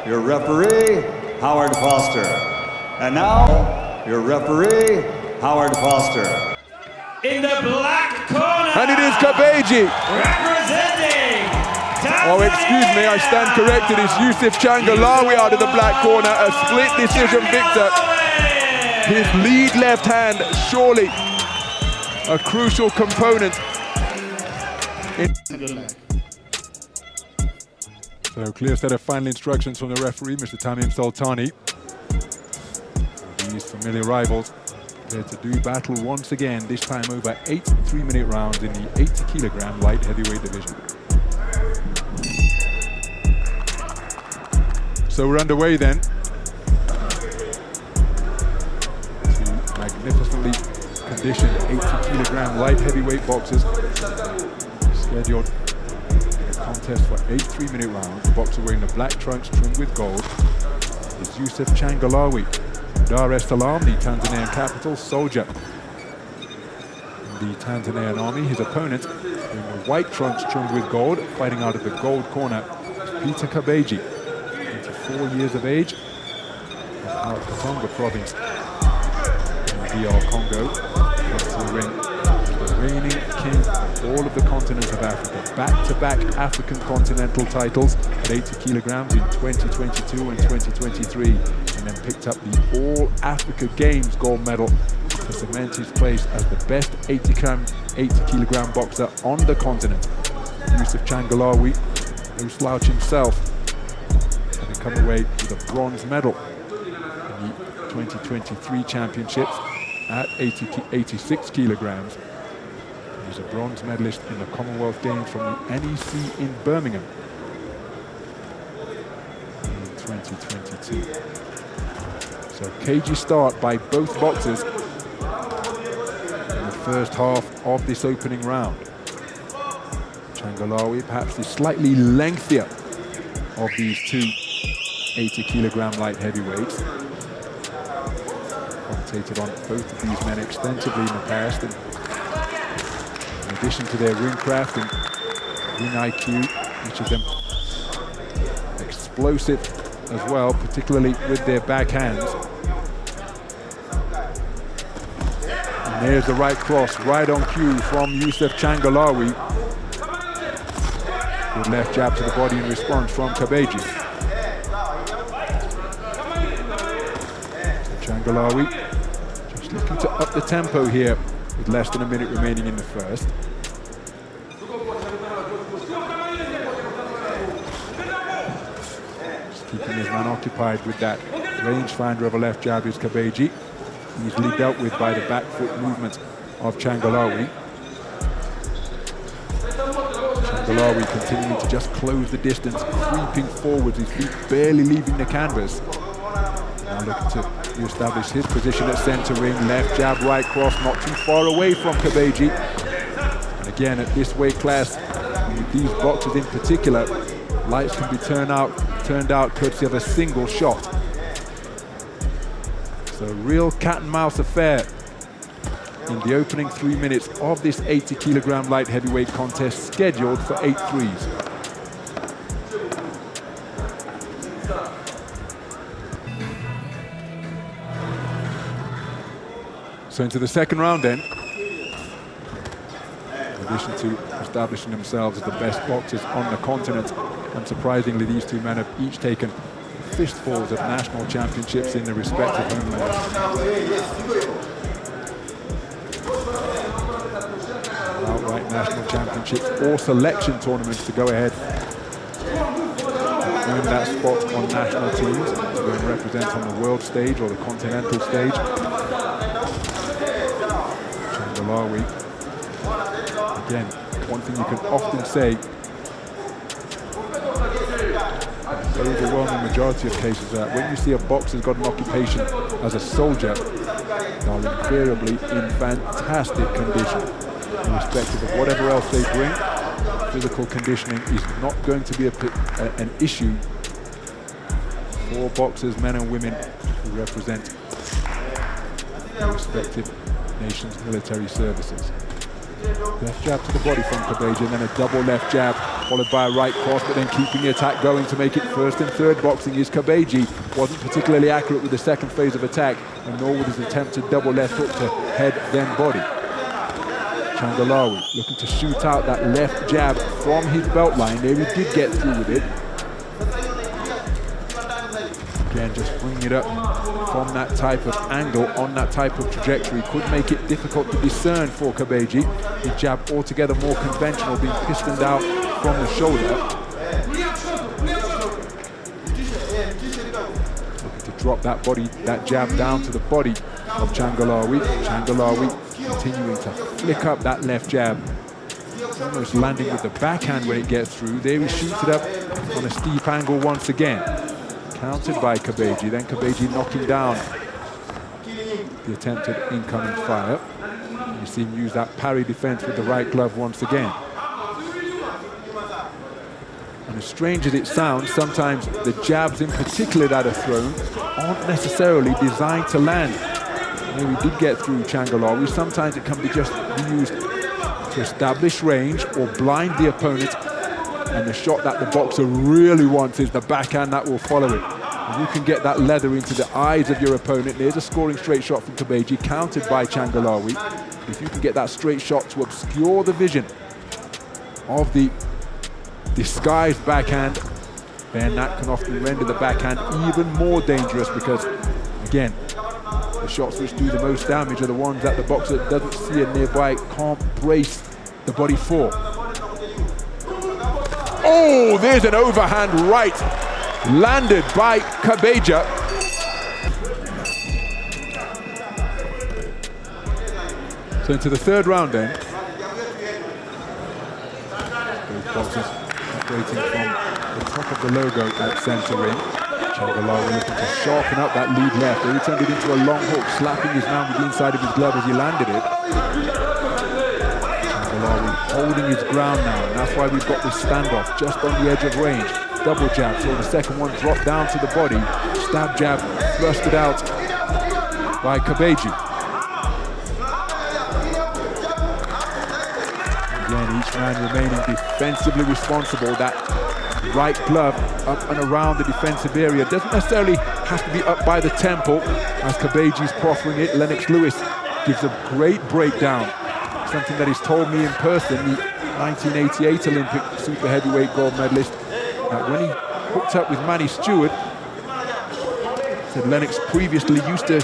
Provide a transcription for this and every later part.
your referee, Howard Foster. And now, your referee, Howard Foster. In the black corner, and it is Kabeji. Representing Tanzania. Oh, excuse me, I stand corrected. It's Yusuf Changalawe out of the black corner, a split decision victor. His lead left hand, surely a crucial component. So clear set of final instructions from the referee, Mr. Tamim Sultani. These familiar rivals prepared to do battle once again, this time over 8 3-minute rounds in the 80-kilogram light heavyweight division. So we're underway then. Two magnificently conditioned 80-kilogram light heavyweight boxers scheduled contest for 8 3-minute rounds. The boxer wearing the black trunks trimmed with gold is Yusuf Changalawe, Dar es Salaam, the Tanzanian capital, soldier in the Tanzanian army. His opponent wearing the white trunks trimmed with gold, fighting out of the gold corner, is Pita Kabeji, 24 years of age, out of the Congo province in the DR Congo. Comes to the ring, the reigning king of all of the continent of Africa. Back-to-back African continental titles at 80 kilograms in 2022 and 2023, and then picked up the All-Africa Games gold medal to cement his place as the best 80 kilogram boxer on the continent. Yusuf Changalawe, no slouch himself, having come away with a bronze medal in the 2023 championships at 86 kilograms. He's a bronze medalist in the Commonwealth Games from the NEC in Birmingham in 2022. So cagey start by both boxers in the first half of this opening round. Changalawe, perhaps the slightly lengthier of these two 80 kilogram light heavyweights. Commentated on both of these men extensively in the past, and in addition to their ring craft and ring IQ, each of them explosive as well, particularly with their backhands. And there's the right cross, right on cue from Yusuf Changalawe. Good left jab to the body in response from Kabeji. So Changalawe just looking to up the tempo here with less than a minute remaining in the first. Just keeping his man occupied with that rangefinder of a left jab is Kabeji. Easily dealt with by the back foot movement of Changalawe. Changalawe continuing to just close the distance, creeping forwards, his feet barely leaving the canvas. Now looking to re-establish his position at centre ring, left jab, right cross, not too far away from Kabeji. And again, at this weight class, with these boxers in particular, lights can be turned out courtesy of a single shot. So real cat and mouse affair in the opening 3 minutes of this 80 kilogram light heavyweight contest scheduled for 8 threes. So into the second round then. In addition to establishing themselves as the best boxers on the continent, unsurprisingly these two men have each taken fistfuls of national championships in their respective homelands. Outright national championships or selection tournaments to go ahead and earn that spot on national teams to go and represent on the world stage or the continental stage. Changalawe, again, one thing you can often say, the overwhelming majority of cases, that when you see a boxer's got an occupation as a soldier, they're invariably in fantastic condition. Irrespective of whatever else they bring, physical conditioning is not going to be an issue for boxers, men and women who represent their respective nations' military services. Left jab to the body from Kabeji, and then a double left jab followed by a right cross, but then keeping the attack going to make it first and third boxing is Kabeji. Wasn't particularly accurate with the second phase of attack, and nor with his attempt to double left hook to head, then body. Changalawe looking to shoot out that left jab from his belt line. There he did get through with it. Again, just bringing it up from that type of angle, on that type of trajectory, could make it difficult to discern for Kabeji. The jab altogether more conventional, being pistoned out from the shoulder. Looking to drop that body, that jab down to the body of Changalawe. Changalawe continuing to flick up that left jab. Almost landing with the backhand when it gets through. There he shoots it up on a steep angle once again. Countered by Kabeji, then Kabeji knocking down the attempted incoming fire. You see him use that parry defense with the right glove once again. And as strange as it sounds, sometimes the jabs in particular that are thrown aren't necessarily designed to land. Here we did get through Changalawe. Sometimes it can be just used to establish range or blind the opponent, and the shot that the boxer really wants is the backhand that will follow it. If you can get that leather into the eyes of your opponent, there's a scoring straight shot from Kabeji, countered by Changalawe. If you can get that straight shot to obscure the vision of the disguised backhand, then that can often render the backhand even more dangerous, because, again, the shots which do the most damage are the ones that the boxer doesn't see and nearby can't brace the body for. Oh, there's an overhand right, landed by Kabeji. So into the third round then. Both boxers operating from the top of the logo at centre ring. Changalawe looking to sharpen up that lead left. He turned it into a long hook, slapping his man with the inside of his glove as he landed it. Changalawe holding his ground now, and that's why we've got this standoff just on the edge of range. Double jab, so the second one dropped down to the body. Stab jab, thrusted out by Kabeji. Again, each man remaining defensively responsible. That right glove up and around the defensive area doesn't necessarily have to be up by the temple, as Kabeji's proffering it. Lennox Lewis gives a great breakdown, something that he's told me in person, the 1988 Olympic super heavyweight gold medalist, that when he hooked up with Manny Stewart, said Lennox previously used to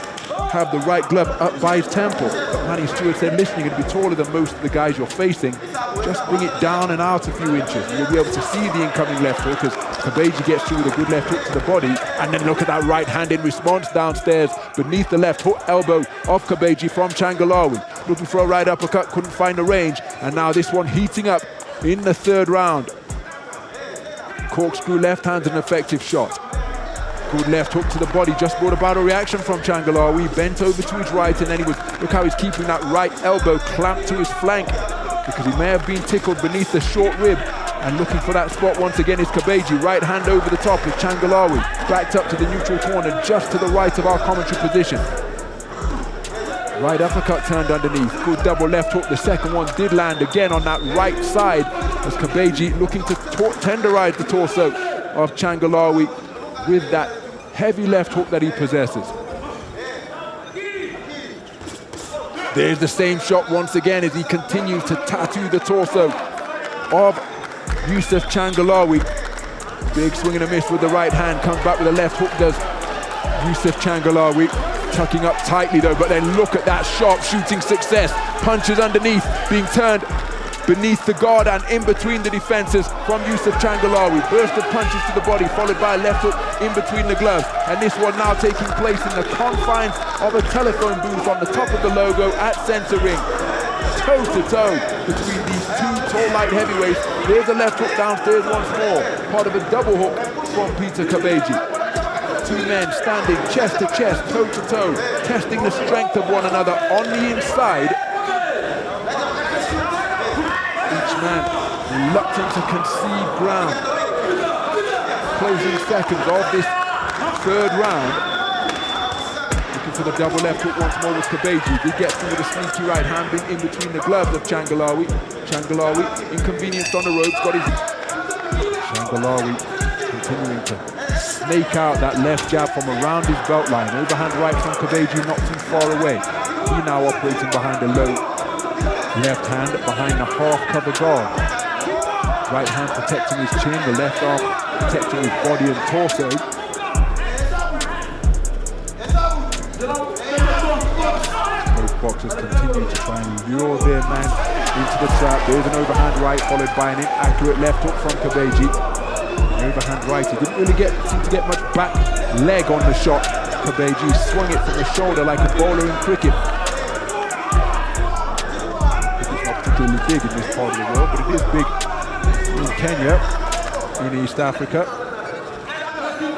have the right glove up by his temple, but Manny Stewart said, listen, you're going to be taller than most of the guys you're facing, just bring it down and out a few inches. You'll be able to see the incoming left hook as Kabeji gets through with a good left hook to the body, and then look at that right hand in response downstairs beneath the left hook elbow of Kabeji from Changalawe. Looking for a right uppercut, couldn't find the range, and now this one heating up in the third round. Corkscrew left hand's an effective shot. Good left hook to the body, just brought about a reaction from Changalawe. Bent over to his right, and then look how he's keeping that right elbow clamped to his flank, because he may have been tickled beneath the short rib. And looking for that spot once again is Kabeji. Right hand over the top of Changalawe, backed up to the neutral corner, just to the right of our commentary position. Right uppercut turned underneath. Good double left hook. The second one did land again on that right side, as Kabeji looking to tenderize the torso of Changalawe with that heavy left hook that he possesses. There's the same shot once again as he continues to tattoo the torso of Yusuf Changalawe. Big swing and a miss with the right hand, comes back with a left hook, does Yusuf Changalawe. Tucking up tightly though, but then look at that sharp shooting success. Punches underneath, being turned beneath the guard and in between the defenses from Yusuf Changalawe. Burst of punches to the body, followed by a left hook in between the gloves. And this one now taking place in the confines of a telephone booth on the top of the logo at centre ring. Toe to toe between these two tall light heavyweights. There's a left hook downstairs once more, part of a double hook from Pita Kabeji. Two men standing chest to chest, toe to toe, testing the strength of one another on the inside. Each man reluctant to concede ground. Closing seconds of this third round. Looking for the double left hook once more with Kabeji. Did get through with a sneaky right hand in between the gloves of Changalawe. Changalawe inconvenienced on the ropes, got his Changalawe continuing to snake out that left jab from around his belt line. Overhand right from Kabeji, not too far away. He now operating behind a low left hand, behind the half-cover guard. Right hand protecting his chin, the left arm protecting his body and torso. Both boxers continue to try and lure their man into the trap. There's an overhand right followed by an inaccurate left hook from Kabeji. Overhand right, he didn't really seem to get much back leg on the shot. Kabeji swung it from the shoulder like a bowler in cricket. It's not particularly big in this part of the world, but it is big in Kenya, in East Africa,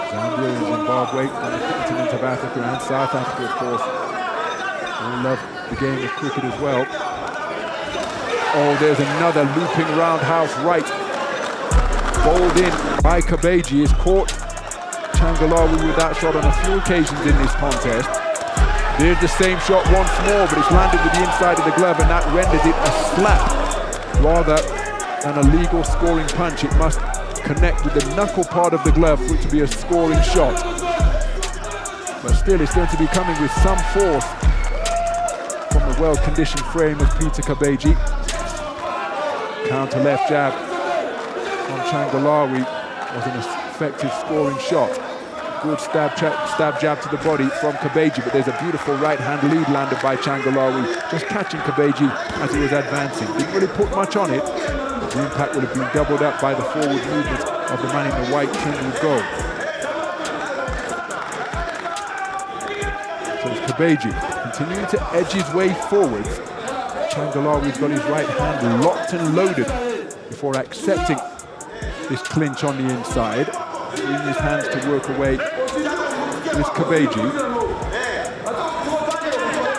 Zambia and Zimbabwe, on the continent of Africa and South Africa, of course. All love the game of cricket as well. Oh, there's another looping roundhouse right. Bowled in by Kabeji. Has caught Changalawe with that shot on a few occasions in this contest. There's the same shot once more, but it's landed with the inside of the glove, and that renders it a slap rather than a legal scoring punch. It must connect with the knuckle part of the glove for it to be a scoring shot. But still, it's going to be coming with some force from the well-conditioned frame of Pita Kabeji. Counter left jab from Changalawe was an effective scoring shot. Good stab jab to the body from Kabeji, but there's a beautiful right-hand lead landed by Changalawe, just catching Kabeji as he was advancing. Didn't really put much on it. The impact would have been doubled up by the forward movement of the man in the white trimmed with gold. So it's Kabeji continuing to edge his way forward. Changalawe's got his right hand locked and loaded before accepting this clinch on the inside. Using his hands to work away with Kabeji.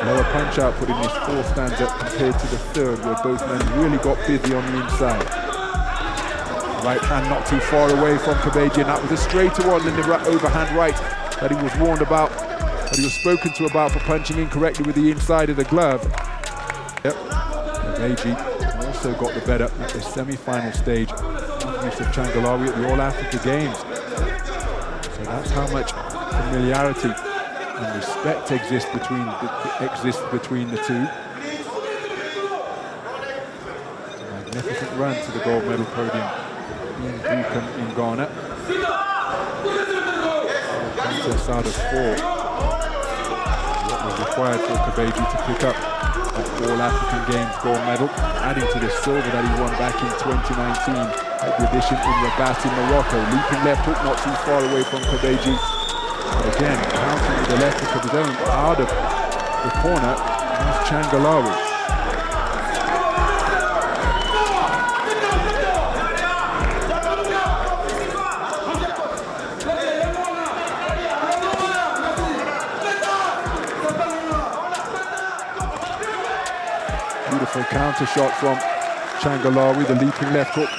Lower punch output in this fourth stanza compared to the third, where both men really got busy on the inside. Right hand not too far away from Kabeji, and that was a straighter one than the overhand right that he was warned about, that he was spoken to about for punching incorrectly with the inside of the glove. Yep, Kabeji also got the better at the semi-final stage of Yusuf Changalawe at the All Africa Games. So that's how much familiarity and respect exists between the two. It's a magnificent run to the gold medal podium in Buchan in Ghana. Contest out of 4. What was required for Kabeji to pick up that All African Games gold medal, adding to the silver that he won back in 2019 at the edition in Rabat in Morocco. Leaping left hook not too far away from Kabeji. But again, countering with the left hook of his own out of the corner, that's Changalawe. Beautiful counter shot from Changalawe, the leaping left hook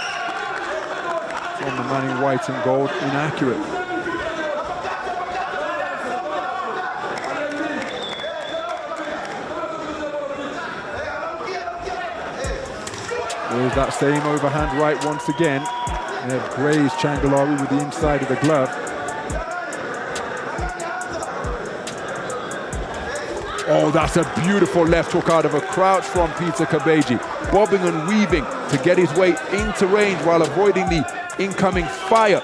from the man in white and gold, inaccurate. There's that same overhand right once again. They've grazed Changalawe with the inside of the glove. Oh, that's a beautiful left hook out of a crouch from Pita Kabeji, bobbing and weaving to get his way into range while avoiding the incoming fire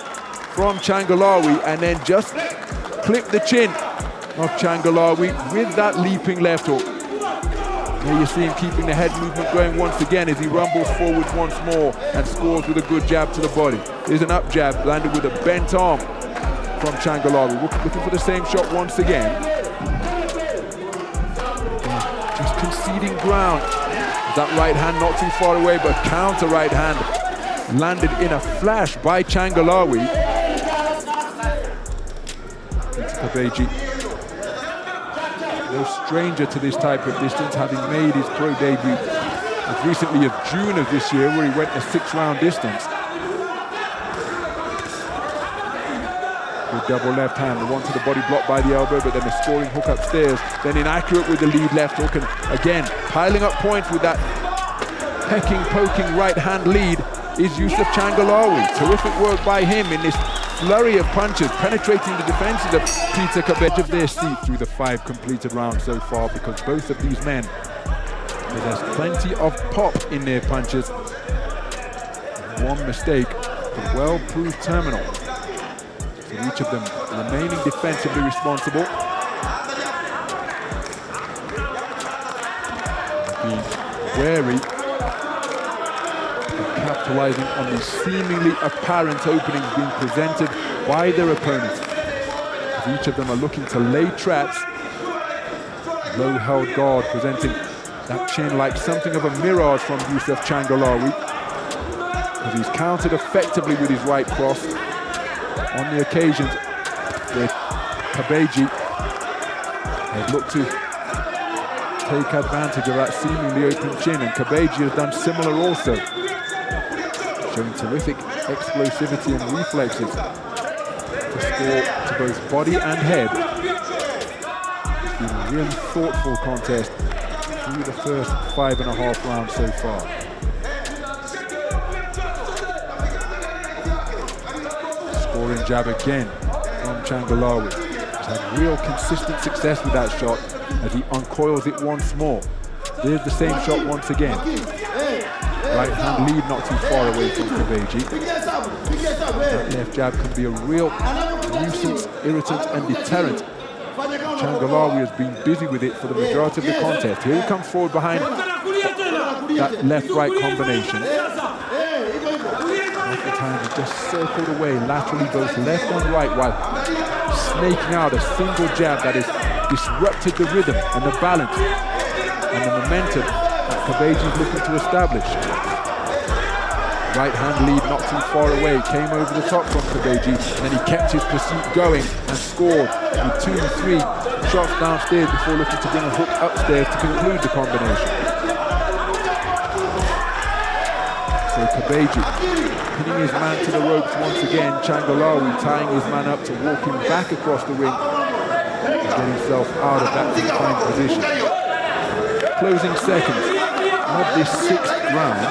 from Changalawe, and then just clip the chin of Changalawe with that leaping left hook. There you see him keeping the head movement going once again as he rumbles forward once more and scores with a good jab to the body. There's an up jab landed with a bent arm from Changalawe, looking for the same shot once again. Just conceding ground. That right hand not too far away, but counter right hand landed in a flash by Changalawe. It's Kabeji, no stranger to this type of distance, having made his pro debut as recently as June of this year, where he went a 6-round distance. Good double left hand, the one to the body blocked by the elbow, but then a scoring hook upstairs, then inaccurate with the lead left hook, and again piling up points with that pecking, poking right hand lead is Yusuf Changalawe. Terrific work by him in this flurry of punches, penetrating the defenses of Pita Kabeji of their seat through the 5 completed rounds so far, because both of these men possess plenty of pop in their punches. One mistake, a well-proved terminal. So each of them remaining defensively responsible. Being wary of capitalizing on the seemingly apparent openings being presented by their opponents. As each of them are looking to lay traps. Low held guard presenting that chin like something of a mirage from Yusuf Changalawe, as he's countered effectively with his right cross on the occasions where Kabeji has looked to take advantage of that seemingly open chin, and Kabeji has done similar also, showing terrific explosivity and reflexes to score to both body and head. It's been a really thoughtful contest through the first 5.5 rounds so far. Scoring jab again from Changalawe. He's had real consistent success with that shot as he uncoils it once more. There's the same shot once again. Right hand lead not too far away from Kabeji. That left jab can be a real nuisance, irritant and deterrent. Changalawe has been busy with it for the majority of the contest. Here he comes forward behind that left-right combination. Oftentimes he's just circled away laterally both left and right while snaking out a single jab that has disrupted the rhythm and the balance and the momentum that Kabeji is looking to establish. Right hand lead not too far away, came over the top from Kabeji, and then he kept his pursuit going and scored with 2 and 3 shots downstairs before looking to bring a hook upstairs to conclude the combination. So Kabeji pinning his man to the ropes once again, Changalawe tying his man up to walk him back across the ring and get himself out of that confined position. Closing seconds of this 6th round.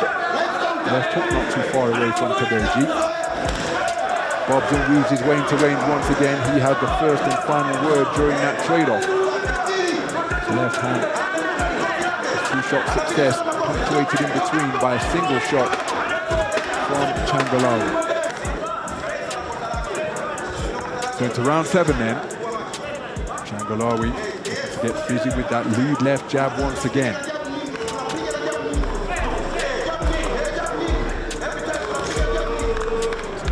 Left hook not too far away from Kabeji. Bobs and weaves his way into range once again. He had the first and final word during that trade-off. His left hand, his 2-shot success punctuated in between by a single shot from Changalawe. So into round 7 then. Changalawe looking to get busy with that lead left jab once again.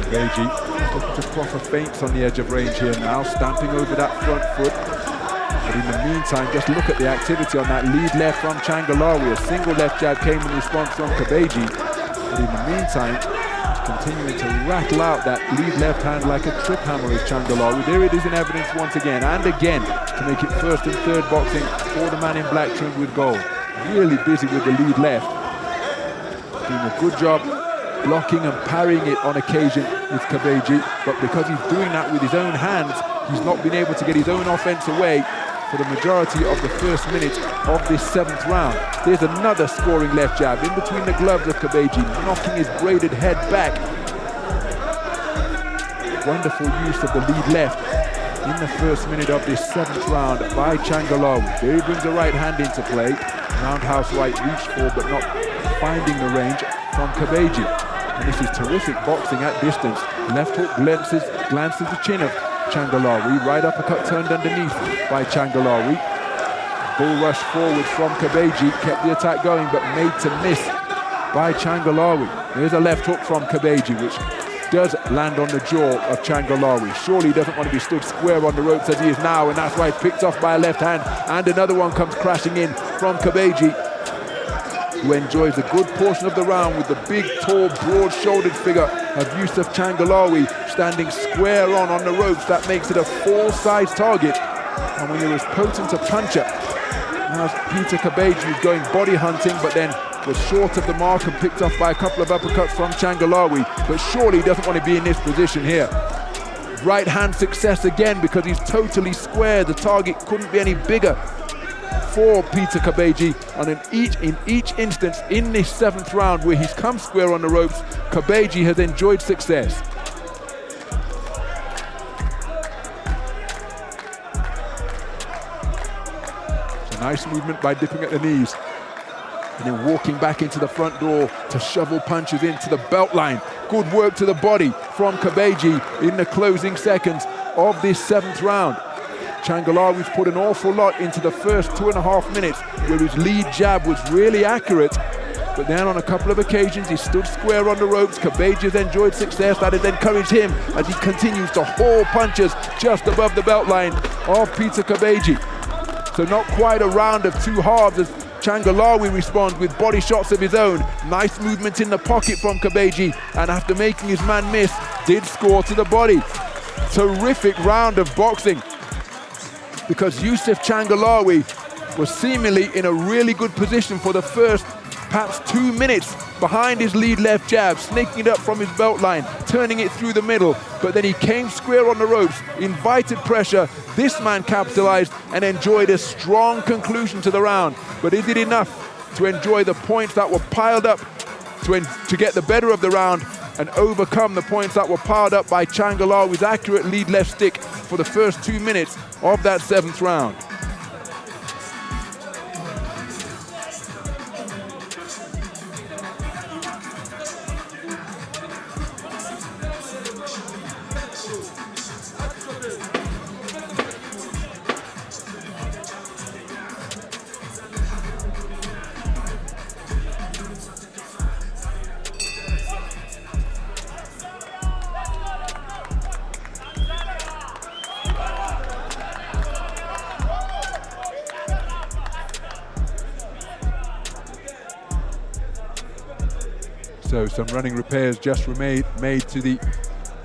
Kabeji looking to proffer feints on the edge of range here now, stamping over that front foot. But in the meantime, just look at the activity on that lead left from Changalawe. A single left jab came in response from Kabeji. But in the meantime, continuing to rattle out that lead left hand like a trip hammer is Changalawe. There it is in evidence once again and again to make it 1st and 3rd boxing for the man in black trimmed with gold. Really busy with the lead left. Doing a good job blocking and parrying it on occasion with Kabeji, but because he's doing that with his own hands, he's not been able to get his own offense away for the majority of the first minute of this 7th round. There's another scoring left jab in between the gloves of Kabeji, knocking his braided head back. Wonderful use of the lead left in the first minute of this 7th round by Changalawe. There he brings the right hand into play. Roundhouse right reach for, but not finding the range from Kabeji. And this is terrific boxing at distance. Left hook glances the chin of Changalawe. Right uppercut turned underneath by Changalawe. Bull rush forward from Kabeji. Kept the attack going, but made to miss by Changalawe. There's a left hook from Kabeji, which does land on the jaw of Changalawe. Surely he doesn't want to be stood square on the ropes as he is now, and that's why it's picked off by a left hand. And another one comes crashing in from Kabeji, who enjoys a good portion of the round with the big, tall, broad-shouldered figure of Yusuf Changalawe standing square on the ropes. That makes it a full-size target. And when you're as potent a puncher as Pita Kabeji, who's going body hunting, but then was short of the mark and picked off by a couple of uppercuts from Changalawe, but surely he doesn't want to be in this position here. Right hand success again because he's totally square. The target couldn't be any bigger for Pita Kabeji, and in each instance in this 7th round where he's come square on the ropes, Kabeji has enjoyed success. It's a nice movement by dipping at the knees and then walking back into the front door to shovel punches into the belt line. Good work to the body from Kabeji in the closing seconds of this 7th round. Changalawe's put an awful lot into the first 2.5 minutes where his lead jab was really accurate, but then on a couple of occasions he stood square on the ropes. Kabeji has enjoyed success. That has encouraged him as he continues to haul punches just above the belt line of Pita Kabeji. So not quite a round of two halves as Changalawe responds with body shots of his own. Nice movement in the pocket from Kabeji, and after making his man miss, did score to the body. Terrific round of boxing, because Yusuf Changalawe was seemingly in a really good position for the first perhaps 2 minutes behind his lead left jab, snaking it up from his belt line, turning it through the middle, but then he came square on the ropes, invited pressure. This man capitalized and enjoyed a strong conclusion to the round. But is it enough to enjoy the points that were piled up to get the better of the round and overcome the points that were piled up by Changalawe's accurate lead left stick for the first 2 minutes of that 7th round? So some running repairs just made to the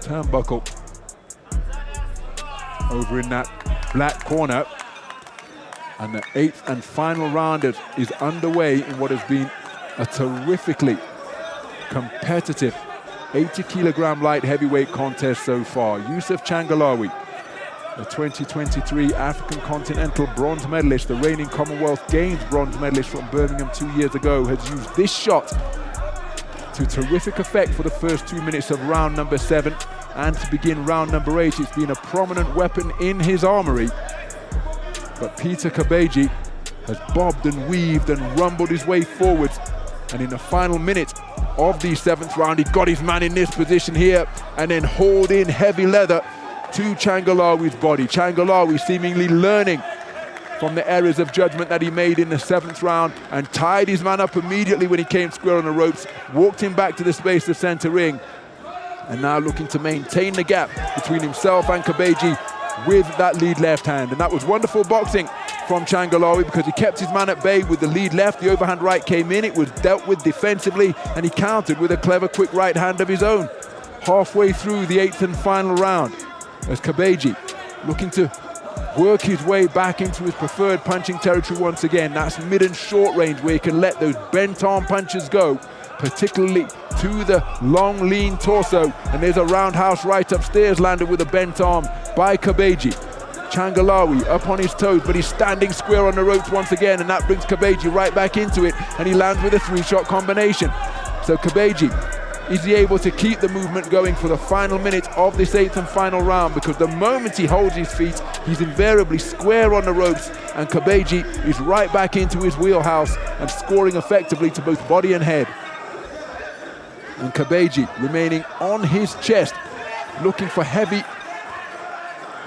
turnbuckle over in that black corner. And the 8th and final round is underway in what has been a terrifically competitive 80-kilogram light heavyweight contest so far. Yusuf Changalawe, the 2023 African Continental bronze medalist, the reigning Commonwealth Games bronze medalist from Birmingham 2 years ago, has used this shot to terrific effect for the first 2 minutes of round number 7, and to begin round number 8. It's been a prominent weapon in his armory, but Pita Kabeji has bobbed and weaved and rumbled his way forwards, and in the final minute of the 7th round he got his man in this position here and then hauled in heavy leather to Changalawe's body. Changalawe seemingly learning from the errors of judgment that he made in the 7th round, and tied his man up immediately when he came square on the ropes, walked him back to the space of center ring, and now looking to maintain the gap between himself and Kabeji with that lead left hand. And that was wonderful boxing from Changalawe, because he kept his man at bay with the lead left. The overhand right came in, it was dealt with defensively, and he countered with a clever quick right hand of his own. Halfway through the 8th and final round, as Kabeji looking to work his way back into his preferred punching territory once again. That's mid and short range, where he can let those bent arm punches go, particularly to the long lean torso. And there's a roundhouse right upstairs landed with a bent arm by Kabeji. Changalawe up on his toes, but he's standing square on the ropes once again, and that brings Kabeji right back into it, and he lands with a 3-shot combination. So Kabeji, is he able to keep the movement going for the final minute of this 8th and final round? Because the moment he holds his feet, he's invariably square on the ropes, and Kabeji is right back into his wheelhouse and scoring effectively to both body and head. And Kabeji remaining on his chest, looking for heavy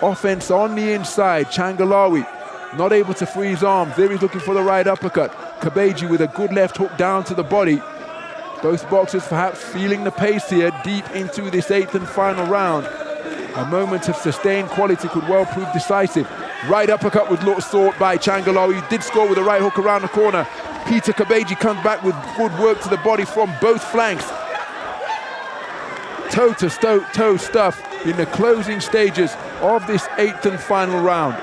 offense on the inside. Changalawe not able to free his arms. There he's looking for the right uppercut. Kabeji with a good left hook down to the body. Both boxers perhaps feeling the pace here deep into this 8th and final round. A moment of sustained quality could well prove decisive. Right uppercut was sought by Changalawe. He did score with a right hook around the corner. Pita Kabeji comes back with good work to the body from both flanks. Toe-to-toe stuff in the closing stages of this 8th and final round.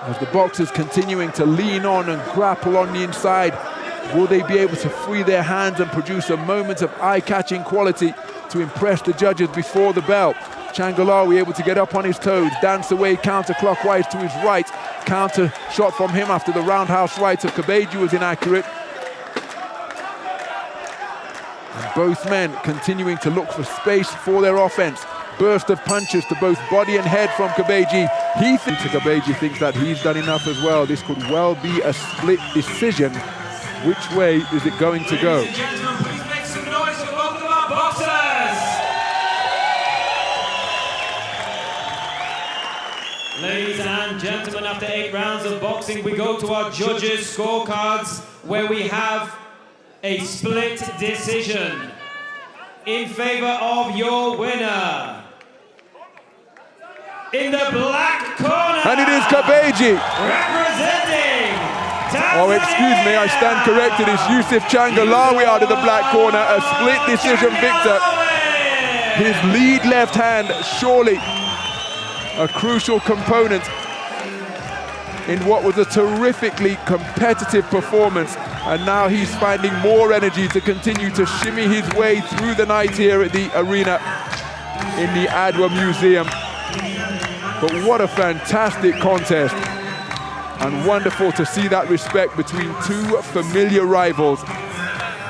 As the boxers continuing to lean on and grapple on the inside, will they be able to free their hands and produce a moment of eye-catching quality to impress the judges before the bell? Changalawe able to get up on his toes, dance away counterclockwise to his right, counter shot from him after the roundhouse right of Kabeji was inaccurate. And both men continuing to look for space for their offense. Burst of punches to both body and head from Kabeji. Kabeji thinks that he's done enough as well. This could well be a split decision. Which way is it going to go? Ladies and gentlemen, please make some noise for both of our boxers. Ladies and gentlemen, after 8 rounds of boxing, we go to our judges' scorecards, where we have a split decision in favor of your winner. In the black corner, And it is Kabeji. representing Tanzania. Oh, excuse me, I stand corrected. It's Yusuf Changalawe out of the black corner, a split decision victor. His lead left hand, surely a crucial component in what was a terrifically competitive performance. And now he's finding more energy to continue to shimmy his way through the night here at the arena in the Addis Museum. But what a fantastic contest. And wonderful to see that respect between two familiar rivals.